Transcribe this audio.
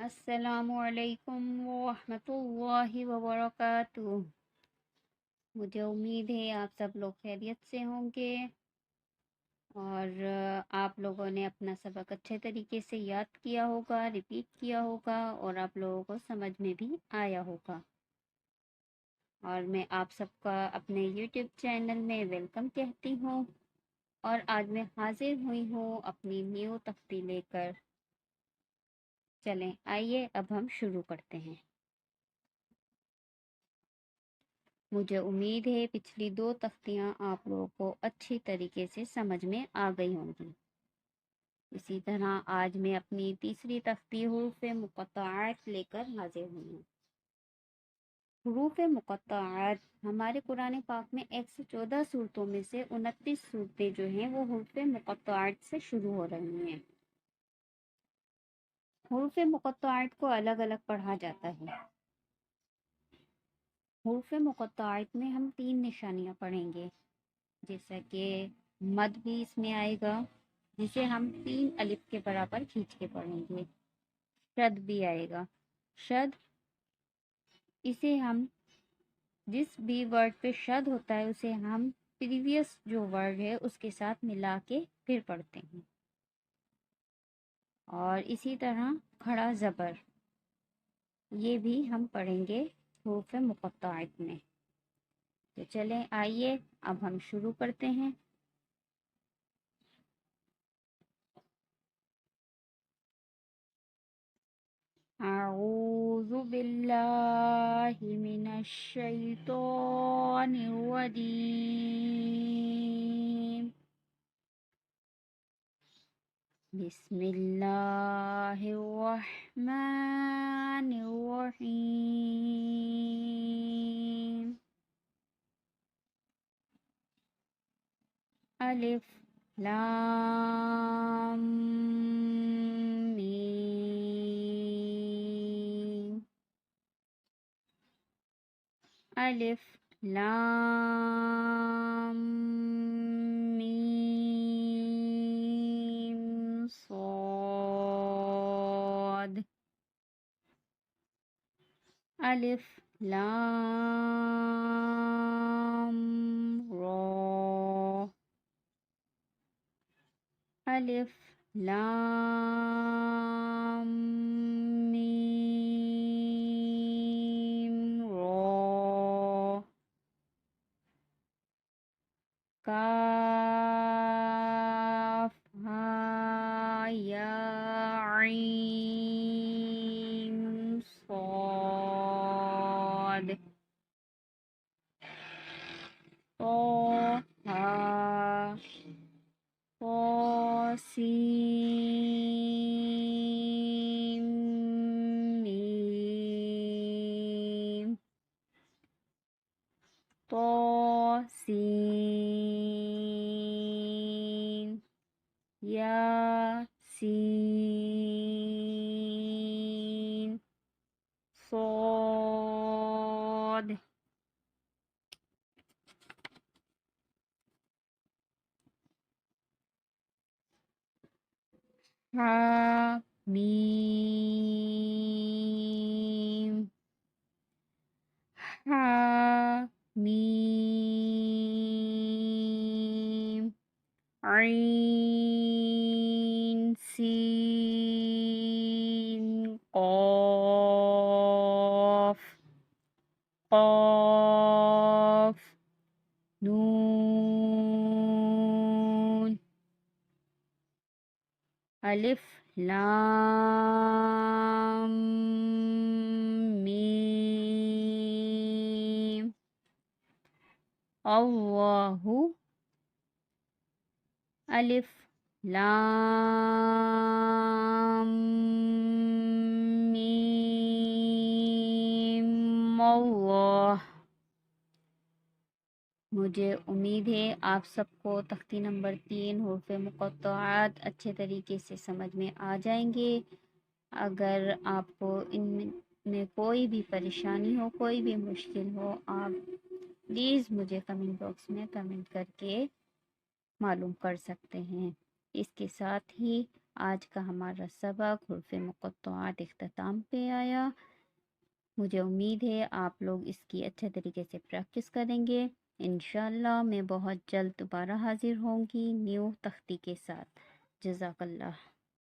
السلام علیکم ورحمۃ اللہ وبرکاتہ۔ مجھے امید ہے آپ سب لوگ خیریت سے ہوں گے اور آپ لوگوں نے اپنا سبق اچھے طریقے سے یاد کیا ہوگا، ریپیٹ کیا ہوگا اور آپ لوگوں کو سمجھ میں بھی آیا ہوگا۔ اور میں آپ سب کا اپنے یوٹیوب چینل میں ویلکم کہتی ہوں، اور آج میں حاضر ہوئی ہوں اپنی نیو تختی لے کر۔ چلیں آئیے اب ہم شروع کرتے ہیں۔ مجھے امید ہے پچھلی 2 تختیاں آپ لوگوں کو اچھی طریقے سے سمجھ میں آ گئی ہوں گی۔ اسی طرح آج میں اپنی تیسری تختی حروف مقطعات لے کر حاضر ہوئی ہوں۔ حروف مقطعات ہمارے قرآن پاک میں 114 صورتوں میں سے 29 صورتیں جو ہیں وہ حروف مقطعات سے شروع ہو رہی ہیں۔ حروف مقطعات کو الگ الگ پڑھا جاتا ہے۔ حروف مقطعات میں ہم 3 نشانیاں پڑھیں گے، جیسا کہ مد بھی اس میں آئے گا جسے ہم 3 الف کے برابر کھینچ کے پڑھیں گے۔ شد بھی آئے گا۔ شد اسے ہم جس بھی ورڈ پہ شد ہوتا ہے اسے ہم پریویس جو ورڈ ہے اس کے ساتھ ملا کے پھر پڑھتے ہیں۔ اور اسی طرح کھڑا زبر، یہ بھی ہم پڑھیں گے حروف مقطعات میں۔ تو چلیں آئیے اب ہم شروع کرتے ہیں۔ اعوذ باللہ من الشیطان الرجیم، بسم اللہ الرحمن الرحیم۔ الف لام میم، الف لام میم صاد، الف لام را، الف لام میم را، کاف ہا یا عین صاد، طه طاسیم میم، طاسین یاسین صاد، حامیم، حامیم، عین سین قاف، قاف نون، الف لام میم، اللہ، الف لام میم اللہ۔ مجھے امید ہے آپ سب کو تختی نمبر 3 حروف مقطعات اچھے طریقے سے سمجھ میں آ جائیں گے۔ اگر آپ کو ان میں کوئی بھی پریشانی ہو، کوئی بھی مشکل ہو، آپ پلیز مجھے کمنٹ باکس میں کمنٹ کر کے معلوم کر سکتے ہیں۔ اس کے ساتھ ہی آج کا ہمارا سبق حروف مقطعات اختتام پہ آیا۔ مجھے امید ہے آپ لوگ اس کی اچھے طریقے سے پریکٹس کریں گے۔ انشاءاللہ میں بہت جلد دوبارہ حاضر ہوں گی نیو تختی کے ساتھ۔ جزاک اللہ۔